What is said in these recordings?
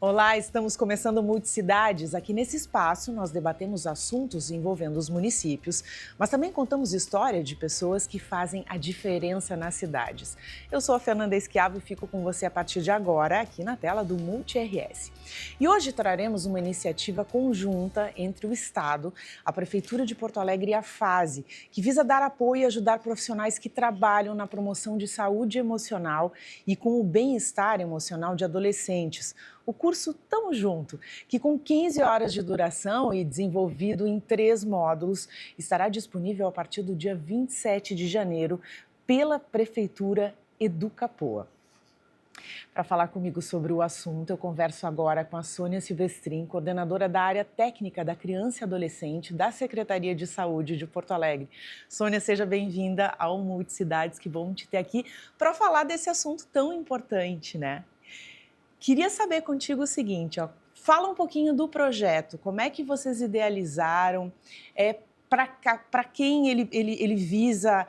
Olá, estamos começando Multicidades. Aqui nesse espaço nós debatemos assuntos envolvendo os municípios, mas também contamos história de pessoas que fazem a diferença nas cidades. Eu sou a Fernanda Esquiavo e fico com você a partir de agora aqui na tela do Multi-RS. E hoje traremos uma iniciativa conjunta entre o Estado, a Prefeitura de Porto Alegre e a FASE, que visa dar apoio e ajudar profissionais que trabalham na promoção de saúde emocional e com o bem-estar emocional de adolescentes. O curso Tamo Junto, que com 15 horas de duração e desenvolvido em 3 módulos, estará disponível a partir do dia 27 de janeiro pela Prefeitura Educapoa. Para falar comigo sobre o assunto, eu converso agora com a Sônia Silvestrin, coordenadora da área técnica da criança e adolescente da Secretaria de Saúde de Porto Alegre. Sônia, seja bem-vinda ao Multicidades, que bom te ter aqui para falar desse assunto tão importante, né? Queria saber contigo o seguinte, fala um pouquinho do projeto, como é que vocês idealizaram, para quem ele visa,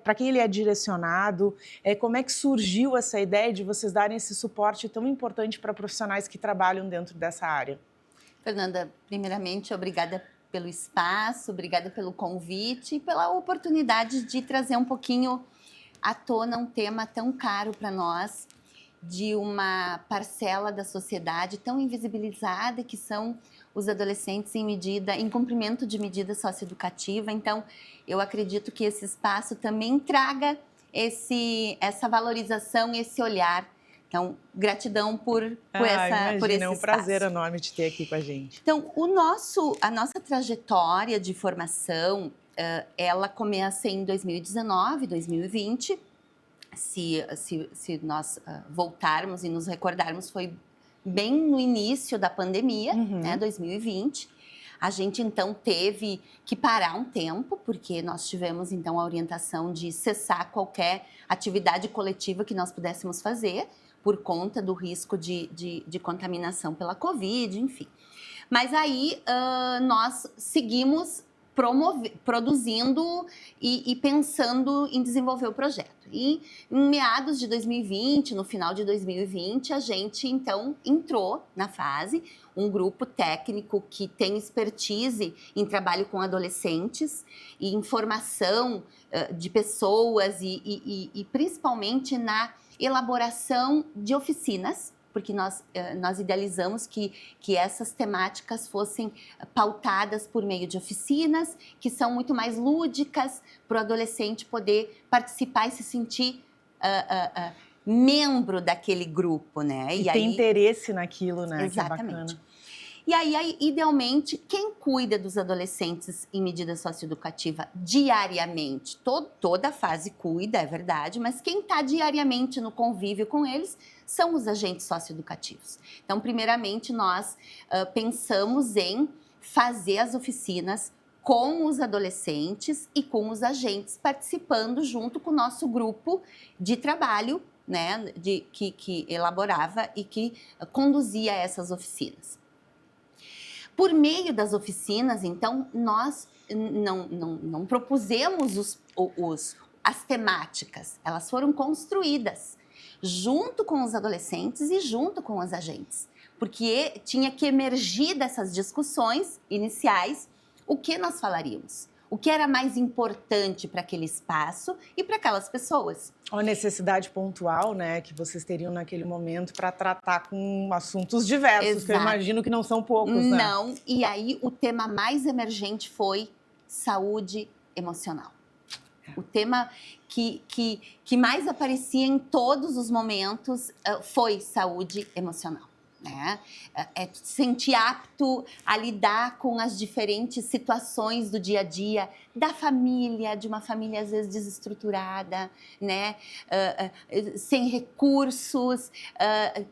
para quem ele é direcionado, como é que surgiu essa ideia de vocês darem esse suporte tão importante para profissionais que trabalham dentro dessa área? Fernanda, primeiramente, obrigada pelo espaço, obrigada pelo convite e pela oportunidade de trazer um pouquinho à tona um tema tão caro para nós, de uma parcela da sociedade tão invisibilizada que são os adolescentes em cumprimento de medida socioeducativa. Então, eu acredito que esse espaço também traga essa valorização, esse olhar. Então, gratidão por esse espaço. É um prazer enorme te ter aqui com a gente. Então, a nossa trajetória de formação, ela começa em 2019, 2020. Se nós voltarmos e nos recordarmos, foi bem no início da pandemia, né, 2020. A gente, então, teve que parar um tempo, porque nós tivemos, então, a orientação de cessar qualquer atividade coletiva que nós pudéssemos fazer, por conta do risco de contaminação pela Covid, enfim. Mas aí, nós seguimos produzindo e pensando em desenvolver o projeto. E em meados de 2020, no final de 2020, a gente então entrou na FASE, um grupo técnico que tem expertise em trabalho com adolescentes e em formação de pessoas e principalmente na elaboração de oficinas, porque nós idealizamos que essas temáticas fossem pautadas por meio de oficinas, que são muito mais lúdicas, para o adolescente poder participar e se sentir membro daquele grupo, né? E tem interesse naquilo, né? Exatamente. Que é bacana. E aí, idealmente, quem cuida dos adolescentes em medida socioeducativa diariamente? Toda a fase cuida, é verdade, mas quem está diariamente no convívio com eles são os agentes socioeducativos. Então, primeiramente, nós pensamos em fazer as oficinas com os adolescentes e com os agentes participando junto com o nosso grupo de trabalho, né, que elaborava e que conduzia essas oficinas. Por meio das oficinas, então, nós não propusemos as temáticas, elas foram construídas junto com os adolescentes e junto com os agentes, porque tinha que emergir dessas discussões iniciais o que nós falaríamos, o que era mais importante para aquele espaço e para aquelas pessoas. A necessidade pontual, né, que vocês teriam naquele momento para tratar com assuntos diversos, Exato. que eu imagino que não são poucos, né? Não, e aí o tema mais emergente foi saúde emocional. O tema que mais aparecia em todos os momentos foi saúde emocional. Né? Se sentir apto a lidar com as diferentes situações do dia a dia da família, de uma família às vezes desestruturada, né? Sem recursos,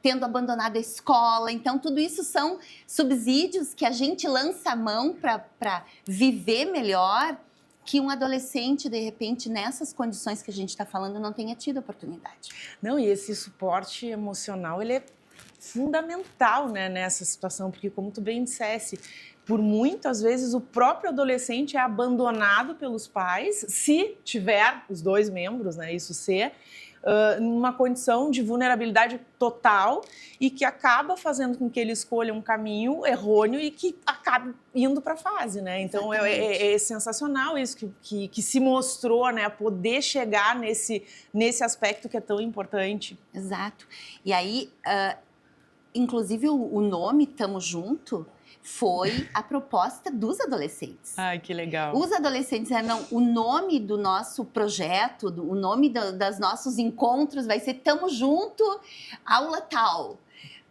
tendo abandonado a escola. Então, tudo isso são subsídios que a gente lança a mão para viver melhor, que um adolescente, de repente, nessas condições que a gente está falando, não tenha tido oportunidade. Não, e esse suporte emocional, ele é fundamental, né, nessa situação, porque como tu bem dissesse, por muitas vezes o próprio adolescente é abandonado pelos pais, se tiver os dois membros, né, isso ser, numa condição de vulnerabilidade total e que acaba fazendo com que ele escolha um caminho errôneo e que acabe indo para a fase, né? Então é sensacional isso que se mostrou, né? Poder chegar nesse aspecto que é tão importante. Exato. E aí, inclusive o nome Tamo Junto foi a proposta dos adolescentes. Ai, que legal. Os adolescentes o nome do nosso projeto, o nome dos nossos encontros vai ser Tamo Junto, aula tal.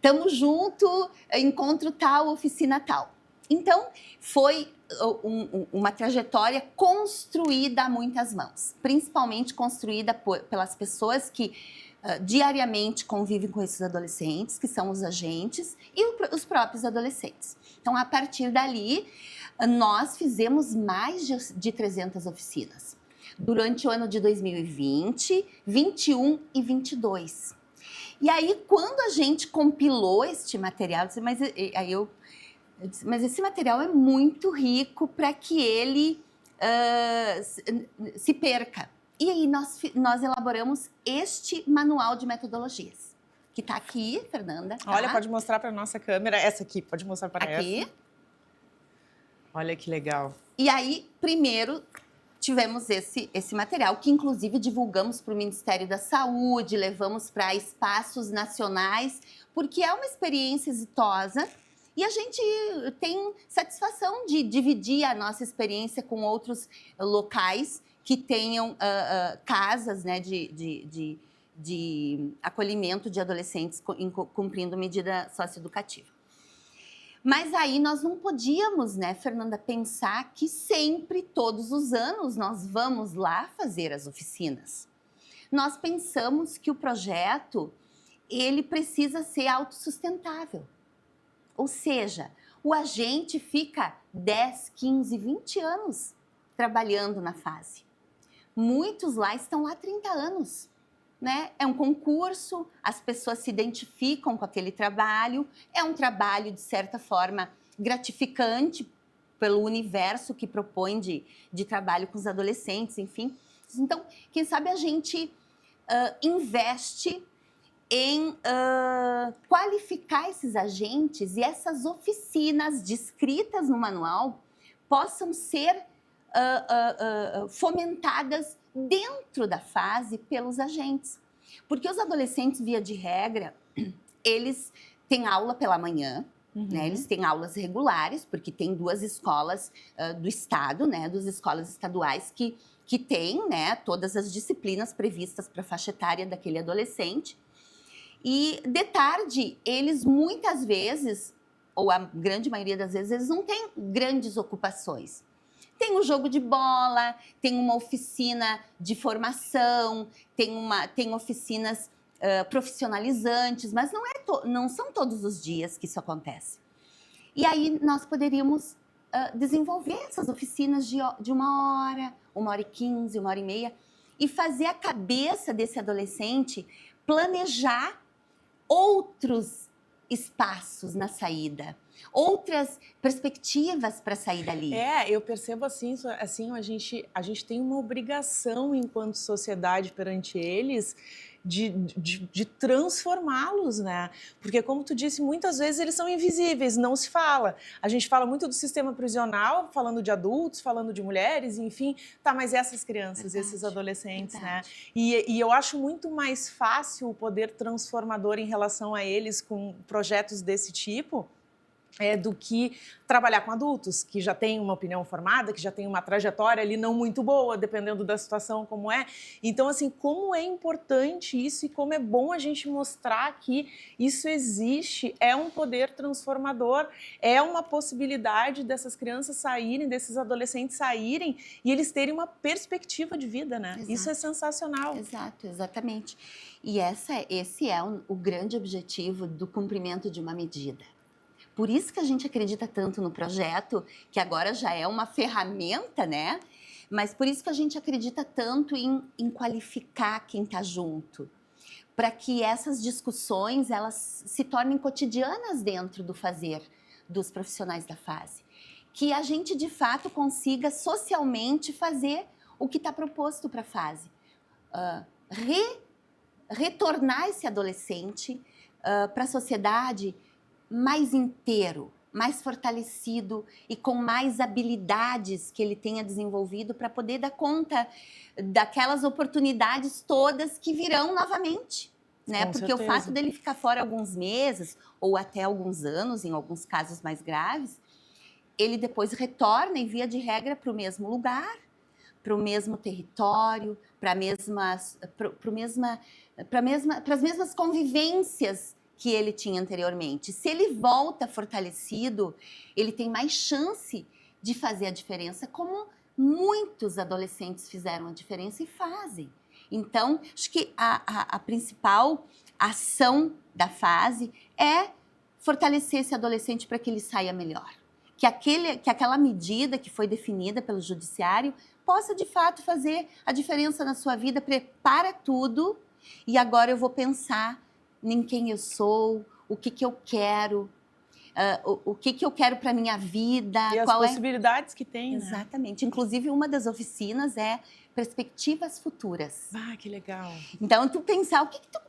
Tamo junto, encontro tal, oficina tal. Então, foi uma trajetória construída a muitas mãos, principalmente construída pelas pessoas que diariamente convivem com esses adolescentes, que são os agentes e os próprios adolescentes. Então, a partir dali, nós fizemos mais de 300 oficinas durante o ano de 2020, 21 e 22. E aí, quando a gente compilou este material, eu disse, mas esse material é muito rico para que ele se perca. E aí nós elaboramos este manual de metodologias, que está aqui, Fernanda. Tá? Olha, pode mostrar para a nossa câmera. Essa aqui, pode mostrar para aqui. Essa. Olha que legal. E aí, primeiro, tivemos esse material, que inclusive divulgamos para o Ministério da Saúde, levamos para espaços nacionais, porque é uma experiência exitosa e a gente tem satisfação de dividir a nossa experiência com outros locais que tenham casas, né, de acolhimento de adolescentes cumprindo medida socioeducativa. Mas aí nós não podíamos, né, Fernanda, pensar que sempre, todos os anos, nós vamos lá fazer as oficinas. Nós pensamos que o projeto, ele precisa ser autossustentável. Ou seja, o agente fica 10, 15, 20 anos trabalhando na fase. Muitos lá estão lá há 30 anos. Né? É um concurso, as pessoas se identificam com aquele trabalho, é um trabalho, de certa forma, gratificante pelo universo que propõe de trabalho com os adolescentes, enfim. Então, quem sabe a gente investe em qualificar esses agentes e essas oficinas descritas no manual possam ser fomentadas dentro da fase pelos agentes. Porque os adolescentes, via de regra, eles têm aula pela manhã, né? Eles têm aulas regulares, porque tem 2 escolas do estado, né? 2 escolas estaduais que têm, né, todas as disciplinas previstas para a faixa etária daquele adolescente. E de tarde, eles muitas vezes, ou a grande maioria das vezes, eles não têm grandes ocupações. Tem um jogo de bola, tem uma oficina de formação, tem oficinas profissionalizantes, mas não são todos os dias que isso acontece. E aí nós poderíamos desenvolver essas oficinas de 1 hora, 1h15, 1h30, e fazer a cabeça desse adolescente planejar outros espaços na saída, outras perspectivas para sair dali. Eu percebo assim a gente tem uma obrigação enquanto sociedade perante eles de transformá-los, né? Porque, como tu disse, muitas vezes eles são invisíveis, não se fala. A gente fala muito do sistema prisional, falando de adultos, falando de mulheres, enfim. Tá, mas essas crianças, esses adolescentes, né? E eu acho muito mais fácil o poder transformador em relação a eles com projetos desse tipo, do que trabalhar com adultos, que já têm uma opinião formada, que já têm uma trajetória ali não muito boa, dependendo da situação como é. Então, assim, como é importante isso e como é bom a gente mostrar que isso existe, é um poder transformador, é uma possibilidade dessas crianças saírem, desses adolescentes saírem e eles terem uma perspectiva de vida, né? Exato. Isso é sensacional. Exato, exatamente. E esse é o grande objetivo do cumprimento de uma medida. Por isso que a gente acredita tanto no projeto, que agora já é uma ferramenta, né? Mas por isso que a gente acredita tanto em qualificar quem está junto, para que essas discussões elas se tornem cotidianas dentro do fazer dos profissionais da fase. Que a gente, de fato, consiga socialmente fazer o que está proposto para a fase. retornar esse adolescente para a sociedade mais inteiro, mais fortalecido e com mais habilidades que ele tenha desenvolvido para poder dar conta daquelas oportunidades todas que virão novamente, né? Com Porque certeza. o fato dele ficar fora alguns meses ou até alguns anos, em alguns casos mais graves, ele depois retorna em via de regra para o mesmo lugar, para o mesmo território, para as mesmas convivências que ele tinha anteriormente. Se ele volta fortalecido, ele tem mais chance de fazer a diferença, como muitos adolescentes fizeram a diferença e fazem. Então, acho que a principal ação da fase é fortalecer esse adolescente para que ele saia melhor. Que aquela medida que foi definida pelo judiciário possa, de fato, fazer a diferença na sua vida. Prepara tudo e agora eu vou pensar em quem eu sou, o que eu quero, o que eu quero para a minha vida. E as possibilidades que tem, né? Exatamente. Inclusive, uma das oficinas é perspectivas futuras. Ah, que legal. Então, tu pensar,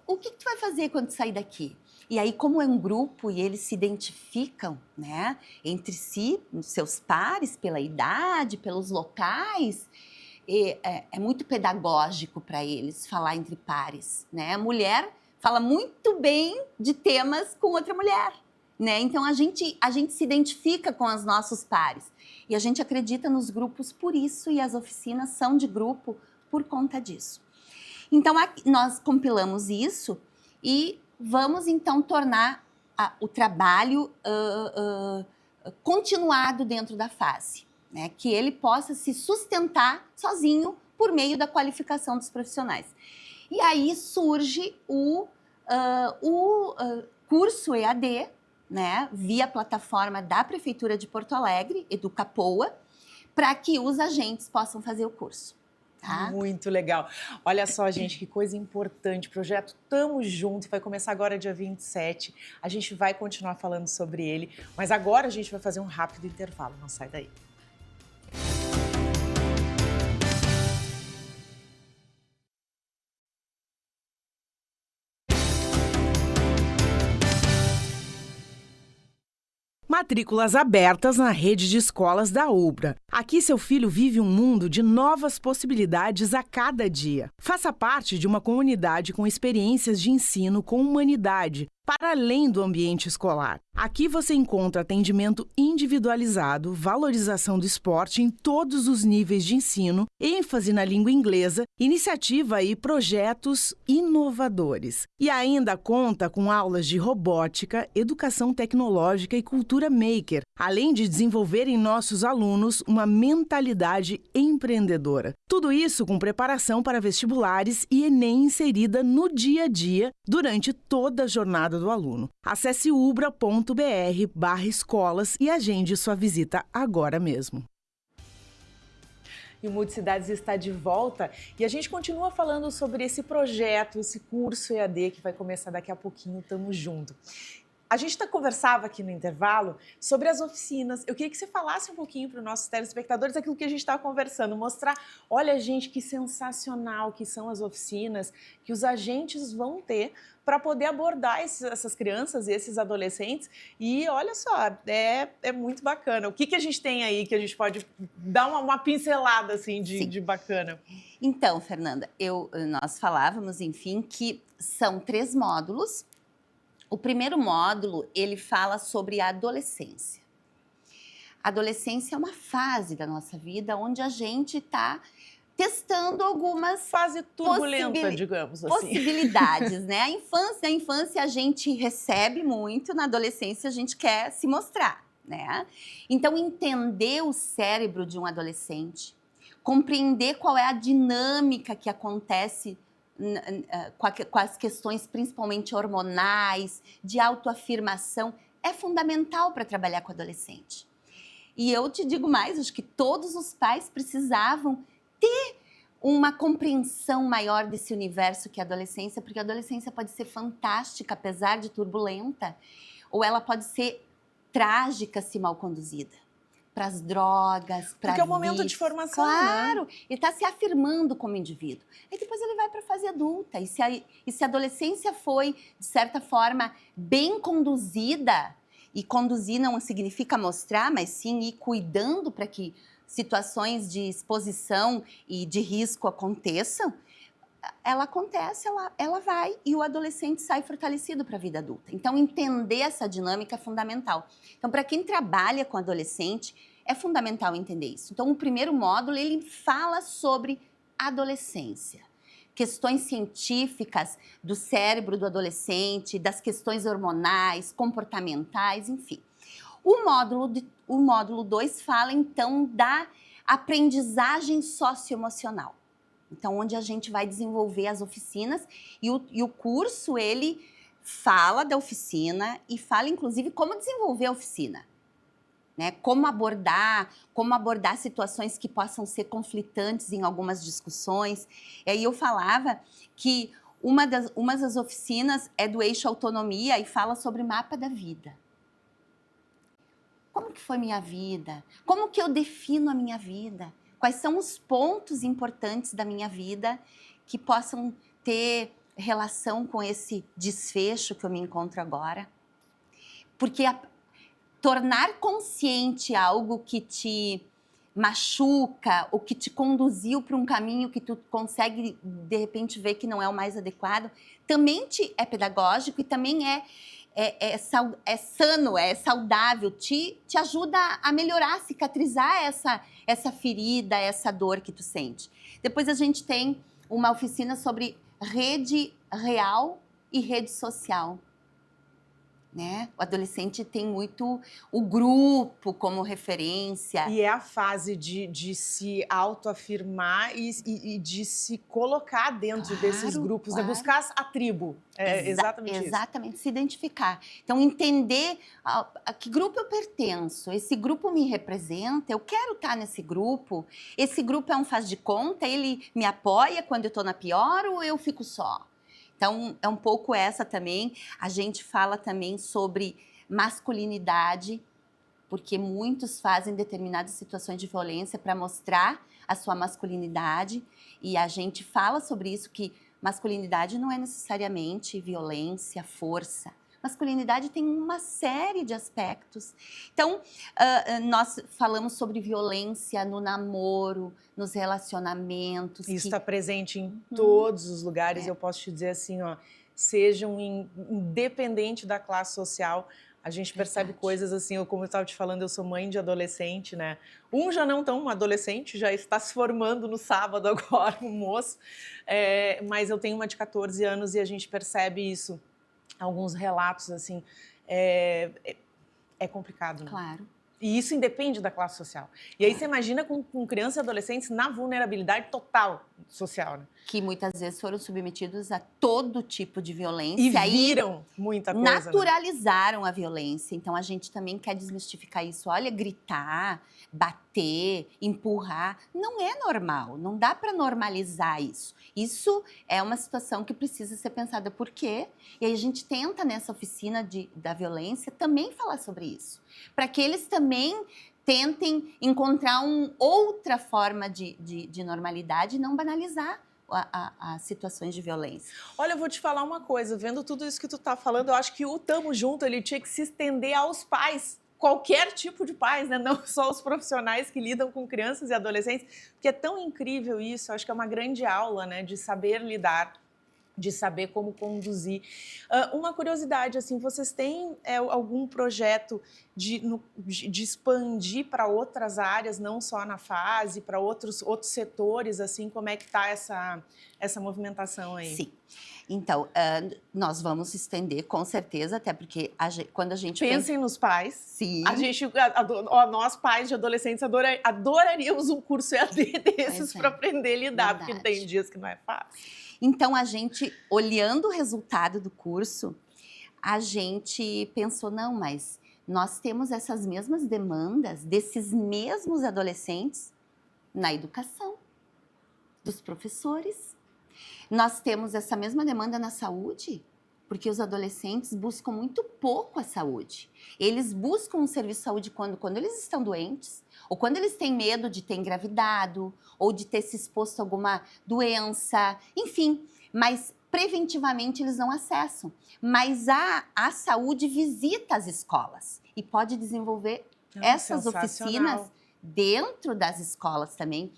o que tu vai fazer quando tu sair daqui? E aí, como é um grupo e eles se identificam, né, entre si, seus pares, pela idade, pelos locais, é muito pedagógico para eles falar entre pares, né? A mulher fala muito bem de temas com outra mulher, né? Então, a gente se identifica com os nossos pares. E a gente acredita nos grupos por isso, e as oficinas são de grupo por conta disso. Então, nós compilamos isso e vamos, então, tornar o trabalho continuado dentro da fase, né? Que ele possa se sustentar sozinho por meio da qualificação dos profissionais. E aí surge o curso EAD, né, via plataforma da Prefeitura de Porto Alegre, Educapoa, para que os agentes possam fazer o curso. Tá? Muito legal. Olha só, gente, que coisa importante. Projeto Tamo Junto vai começar agora dia 27. A gente vai continuar falando sobre ele, mas agora a gente vai fazer um rápido intervalo. Não sai daí. Matrículas abertas na rede de escolas da UBRA. Aqui seu filho vive um mundo de novas possibilidades a cada dia. Faça parte de uma comunidade com experiências de ensino com humanidade, para além do ambiente escolar. Aqui você encontra atendimento individualizado, valorização do esporte em todos os níveis de ensino, ênfase na língua inglesa, iniciativa e projetos inovadores. E ainda conta com aulas de robótica, educação tecnológica e cultura maker, além de desenvolver em nossos alunos uma mentalidade empreendedora. Tudo isso com preparação para vestibulares e Enem inserida no dia a dia durante toda a jornada do aluno. Acesse ubra.br/escolas e agende sua visita agora mesmo. E o Multicidades está de volta e a gente continua falando sobre esse projeto, esse curso EAD que vai começar daqui a pouquinho. Tamo junto. A gente conversava aqui no intervalo sobre as oficinas. Eu queria que você falasse um pouquinho para os nossos telespectadores aquilo que a gente estava conversando, mostrar, olha, gente, que sensacional que são as oficinas que os agentes vão ter para poder abordar essas crianças e esses adolescentes. E olha só, é muito bacana. O que a gente tem aí que a gente pode dar uma pincelada assim, de bacana? Então, Fernanda, nós falávamos, enfim, que são 3 módulos. O primeiro módulo, ele fala sobre a adolescência. A adolescência é uma fase da nossa vida onde a gente está testando algumas fase turbulenta, digamos assim. Possibilidades, né? Na infância a gente recebe muito, na adolescência a gente quer se mostrar, né? Então, entender o cérebro de um adolescente, compreender qual é a dinâmica que acontece com as questões principalmente hormonais, de autoafirmação, é fundamental para trabalhar com adolescente. E eu te digo mais, acho que todos os pais precisavam ter uma compreensão maior desse universo que é a adolescência, porque a adolescência pode ser fantástica, apesar de turbulenta, ou ela pode ser trágica se mal conduzida. para as drogas, para Porque é o momento de formação, claro, né? ele está se afirmando como indivíduo. Aí depois ele vai para a fase adulta. E se a adolescência foi, de certa forma, bem conduzida, e conduzir não significa mostrar, mas sim ir cuidando para que situações de exposição e de risco aconteçam, ela acontece, ela vai, e o adolescente sai fortalecido para a vida adulta. Então, entender essa dinâmica é fundamental. Então, para quem trabalha com adolescente, é fundamental entender isso. Então, o primeiro módulo, ele fala sobre adolescência. Questões científicas do cérebro do adolescente, das questões hormonais, comportamentais, enfim. O módulo 2 fala, então, da aprendizagem socioemocional. Então, onde a gente vai desenvolver as oficinas e o curso, ele fala da oficina e fala, inclusive, como desenvolver a oficina. Né? Como abordar situações que possam ser conflitantes em algumas discussões. E aí eu falava que uma das oficinas é do eixo autonomia e fala sobre mapa da vida. Como que foi minha vida? Como que eu defino a minha vida? Quais são os pontos importantes da minha vida que possam ter relação com esse desfecho que eu me encontro agora? Porque tornar consciente algo que te machuca ou que te conduziu para um caminho que tu consegue, de repente, ver que não é o mais adequado, também é pedagógico e também é sano, é saudável, te ajuda a melhorar, a cicatrizar essa ferida, essa dor que tu sente. Depois a gente tem uma oficina sobre rede real e rede social. Né? O adolescente tem muito o grupo como referência. E é a fase de se autoafirmar e de se colocar dentro desses grupos, né? Buscar a tribo. É exatamente isso. Exatamente, se identificar. Então, entender a que grupo eu pertenço, esse grupo me representa, eu quero estar nesse grupo, esse grupo é um faz de conta, ele me apoia quando eu estou na pior ou eu fico só? Então, é um pouco essa também. A gente fala também sobre masculinidade, porque muitos fazem determinadas situações de violência para mostrar a sua masculinidade. E a gente fala sobre isso, que masculinidade não é necessariamente violência, força. Masculinidade tem uma série de aspectos. Então, nós falamos sobre violência no namoro, nos relacionamentos. Isso está presente em todos os lugares. Eu posso te dizer assim, ó, sejam independente da classe social, a gente percebe coisas assim, como eu estava te falando, eu sou mãe de adolescente, né? Um já não tão adolescente, já está se formando no sábado agora, um moço. Mas eu tenho uma de 14 anos e a gente percebe isso. Alguns relatos, assim, é complicado, né? Claro. E isso independe da classe social. E aí você imagina com crianças e adolescentes na vulnerabilidade total social, né? Que muitas vezes foram submetidos a todo tipo de violência. E viram muita coisa, naturalizaram, né, a violência. Então, a gente também quer desmistificar isso. Olha, gritar, bater, empurrar, não é normal. Não dá para normalizar isso. Isso é uma situação que precisa ser pensada. Por quê? E aí a gente tenta, nessa oficina da violência, também falar sobre isso. Para que eles também tentem encontrar outra forma de normalidade e não banalizar as situações de violência. Olha, eu vou te falar uma coisa, vendo tudo isso que tu tá falando, eu acho que o Tamo Junto, ele tinha que se estender aos pais, qualquer tipo de pais, né? Não só os profissionais que lidam com crianças e adolescentes, porque é tão incrível isso, eu acho que é uma grande aula, né, de saber lidar, de saber como conduzir. Uma curiosidade, assim, vocês têm algum projeto de expandir para outras áreas, não só na fase, para outros setores, assim, como é que está essa movimentação aí? Sim. Então, nós vamos estender, com certeza, até porque quando a gente Pensem nos pais. Sim. Nós, pais de adolescentes, adoraríamos um curso EAD desses para aprender a lidar, porque tem dias que não é fácil. Então, a gente, olhando o resultado do curso, a gente pensou, não, mas nós temos essas mesmas demandas desses mesmos adolescentes na educação, dos professores. Nós temos essa mesma demanda na saúde, porque os adolescentes buscam muito pouco a saúde. Eles buscam um serviço de saúde quando eles estão doentes, ou quando eles têm medo de ter engravidado, ou de ter se exposto a alguma doença, enfim, mas preventivamente eles não acessam. Mas a saúde visita as escolas e pode desenvolver essas oficinas dentro das escolas também.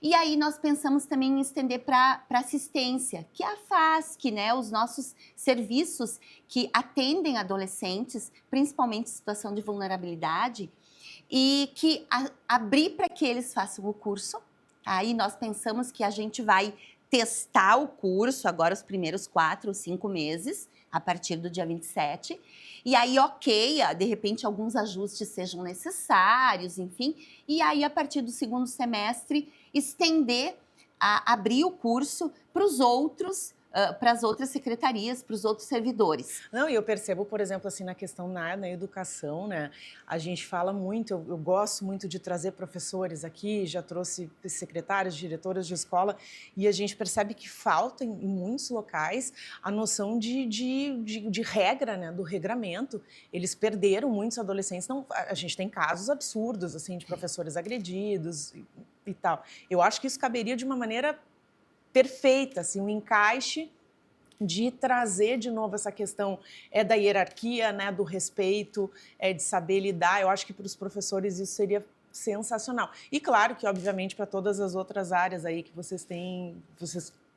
E aí nós pensamos também em estender para assistência, que é a FASC, né? Os nossos serviços que atendem adolescentes, principalmente em situação de vulnerabilidade, e que abrir para que eles façam o curso. Aí nós pensamos que a gente vai testar o curso agora os primeiros 4 ou 5 meses, a partir do dia 27. E aí, ok, de repente alguns ajustes sejam necessários, enfim. E aí, a partir do segundo semestre, estender, abrir o curso para os outros, para as outras secretarias, para os outros servidores. Não, e eu percebo, por exemplo, assim, na questão na educação, né? A gente fala muito, eu gosto muito de trazer professores aqui, já trouxe secretários, diretoras de escola, e a gente percebe que falta em muitos locais a noção de regra, né? Do regramento. Eles perderam muitos adolescentes. Não, a gente tem casos absurdos, assim, de professores agredidos e tal. Eu acho que isso caberia de uma maneira perfeita, assim, um encaixe de trazer de novo essa questão da hierarquia, né, do respeito, de saber lidar. Eu acho que para os professores isso seria sensacional. E claro que, obviamente, para todas as outras áreas aí que vocês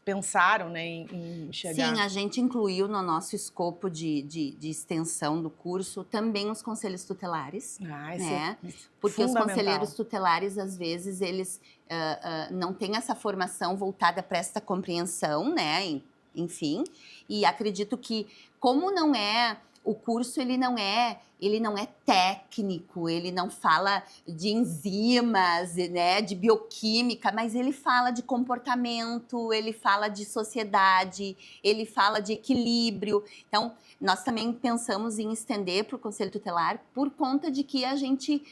pensaram, né, em chegar. Sim, a gente incluiu no nosso escopo de extensão do curso também os conselhos tutelares, né? Porque os conselheiros tutelares, às vezes, eles não têm essa formação voltada para essa compreensão, né? Enfim, e acredito que, como não é... O curso, ele não é técnico, ele não fala de enzimas, né, de bioquímica, mas ele fala de comportamento, ele fala de sociedade, ele fala de equilíbrio. Então, nós também pensamos em estender para o Conselho Tutelar por conta de que a gente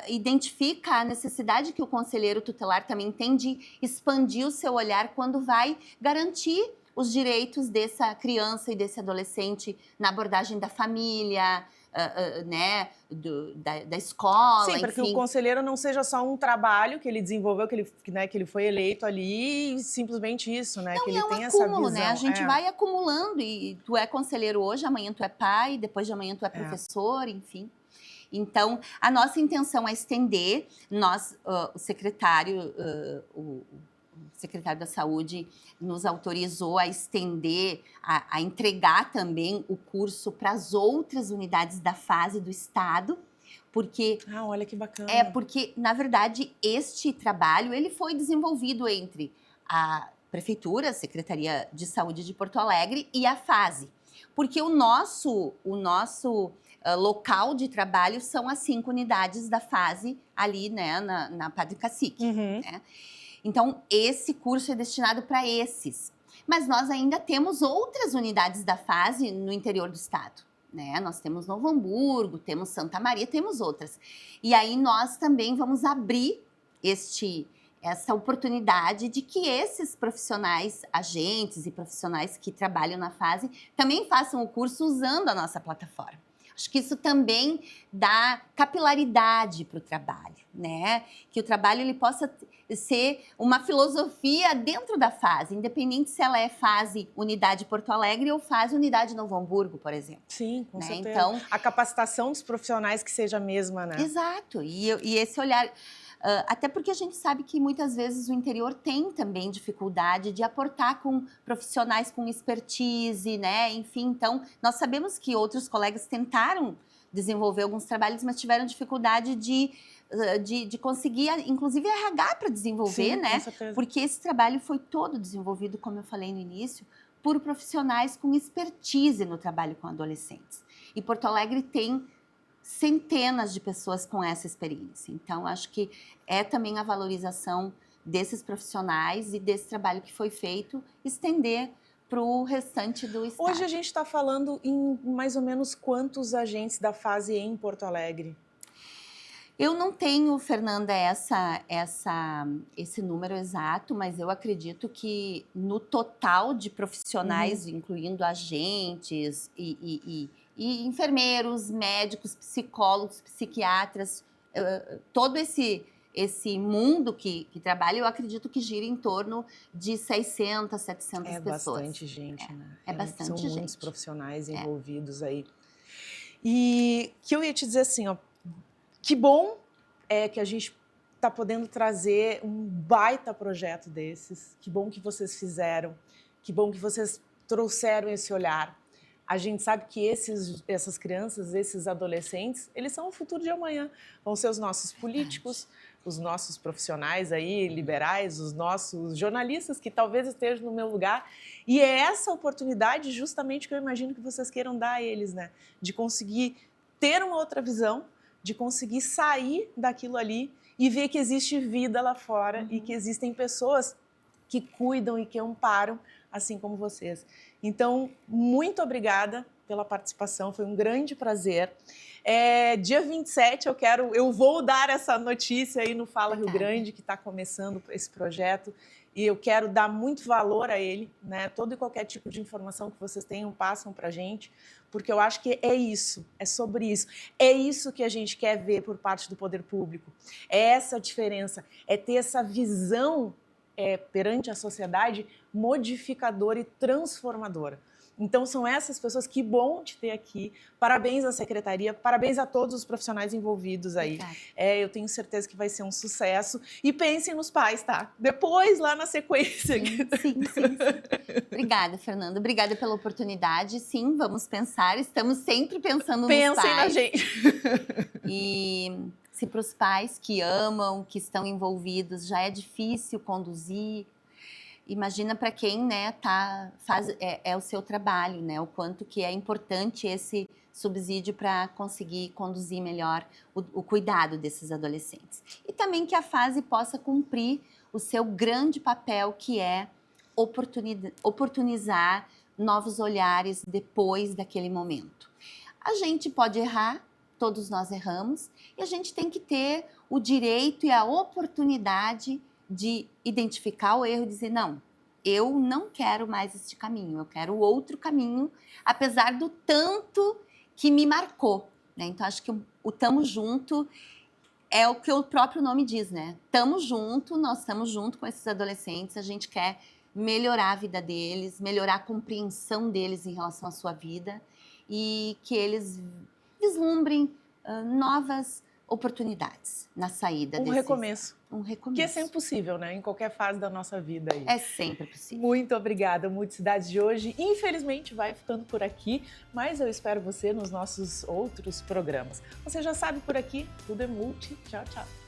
identifica a necessidade que o conselheiro tutelar também tem de expandir o seu olhar quando vai garantir os direitos dessa criança e desse adolescente na abordagem da família, né, da escola, sim, para que o conselheiro não seja só um trabalho que ele desenvolveu, que ele foi eleito ali e simplesmente isso, né? Não, que ele tem essa acúmulo, visão. né? A gente vai acumulando e tu é conselheiro hoje, amanhã tu é pai, depois de amanhã tu é professor, enfim. Então, a nossa intenção é estender, o secretário da Saúde nos autorizou a estender, a entregar também o curso para as outras unidades da fase do Estado, porque... olha que bacana. Porque, na verdade, este trabalho ele foi desenvolvido entre a Prefeitura, a Secretaria de Saúde de Porto Alegre e a fase, porque o nosso local de trabalho são as 5 unidades da fase ali, né, na Padre Cacique, né? Então, esse curso é destinado para esses. Mas nós ainda temos outras unidades da fase no interior do estado, né? Nós temos Novo Hamburgo, temos Santa Maria, temos outras. E aí nós também vamos abrir essa oportunidade de que esses profissionais, agentes e profissionais que trabalham na fase, também façam o curso usando a nossa plataforma. Acho que isso também dá capilaridade para o trabalho, né? Que o trabalho ele possa ser uma filosofia dentro da fase, independente se ela é fase Unidade Porto Alegre ou fase Unidade Novo Hamburgo, por exemplo. Sim, com certeza. Então, a capacitação dos profissionais que seja a mesma, né? Exato. E esse olhar... até porque a gente sabe que muitas vezes o interior tem também dificuldade de aportar com profissionais com expertise, né? Enfim, então, nós sabemos que outros colegas tentaram desenvolver alguns trabalhos, mas tiveram dificuldade de conseguir, inclusive, RH para desenvolver, sim, né? Com certeza. Porque esse trabalho foi todo desenvolvido, como eu falei no início, por profissionais com expertise no trabalho com adolescentes. E Porto Alegre tem centenas de pessoas com essa experiência. Então, acho que é também a valorização desses profissionais e desse trabalho que foi feito, estender para o restante do estado. Hoje a gente está falando em mais ou menos quantos agentes da fase em Porto Alegre? Eu não tenho, Fernanda, esse número exato, mas eu acredito que no total de profissionais, incluindo agentes e enfermeiros, médicos, psicólogos, psiquiatras, todo esse esse mundo que trabalha, eu acredito que gira em torno de 600, 700 pessoas. É bastante gente, né? É bastante gente. São muitos profissionais envolvidos aí. E que eu ia te dizer assim, ó, que bom que a gente está podendo trazer um baita projeto desses. Que bom que vocês fizeram. Que bom que vocês trouxeram esse olhar. A gente sabe que essas crianças, esses adolescentes, eles são o futuro de amanhã. Vão ser os nossos políticos, os nossos profissionais aí, liberais, os nossos jornalistas que talvez estejam no meu lugar. E é essa oportunidade justamente que eu imagino que vocês queiram dar a eles, né? De conseguir ter uma outra visão, de conseguir sair daquilo ali e ver que existe vida lá fora e que existem pessoas que cuidam e que amparam, assim como vocês. Então, muito obrigada pela participação, foi um grande prazer. Dia 27 eu vou dar essa notícia aí no Fala Rio Grande, que está começando esse projeto, e eu quero dar muito valor a ele, né? Todo e qualquer tipo de informação que vocês tenham, passam para a gente, porque eu acho que é isso, é sobre isso. É isso que a gente quer ver por parte do poder público. É essa a diferença, é ter essa visão perante a sociedade modificadora e transformadora. Então, são essas pessoas, que bom te ter aqui. Parabéns à Secretaria, parabéns a todos os profissionais envolvidos aí. Eu tenho certeza que vai ser um sucesso. E pensem nos pais, tá? Depois, lá na sequência. Sim. Obrigada, Fernanda. Obrigada pela oportunidade. Sim, vamos pensar. Estamos sempre pensando nos pais. Pensem na gente. E se para os pais que amam, que estão envolvidos, já é difícil conduzir, imagina para quem, né, é o seu trabalho, né, o quanto que é importante esse subsídio para conseguir conduzir melhor o cuidado desses adolescentes. E também que a fase possa cumprir o seu grande papel, que é oportunizar novos olhares depois daquele momento. A gente pode errar, todos nós erramos, e a gente tem que ter o direito e a oportunidade de identificar o erro e dizer, não, eu não quero mais este caminho, eu quero outro caminho, apesar do tanto que me marcou, né? Então, acho que o tamo junto é o que o próprio nome diz, né? Tamo junto, nós estamos junto com esses adolescentes, a gente quer melhorar a vida deles, melhorar a compreensão deles em relação à sua vida e que eles vislumbrem novas oportunidades na saída desses. Recomeço. Um recomeço. Que é sempre possível, né? Em qualquer fase da nossa vida aí. É sempre possível. Muito obrigada, Multicidades de hoje. Infelizmente vai ficando por aqui, mas eu espero você nos nossos outros programas. Você já sabe, por aqui, tudo é multi. Tchau, tchau.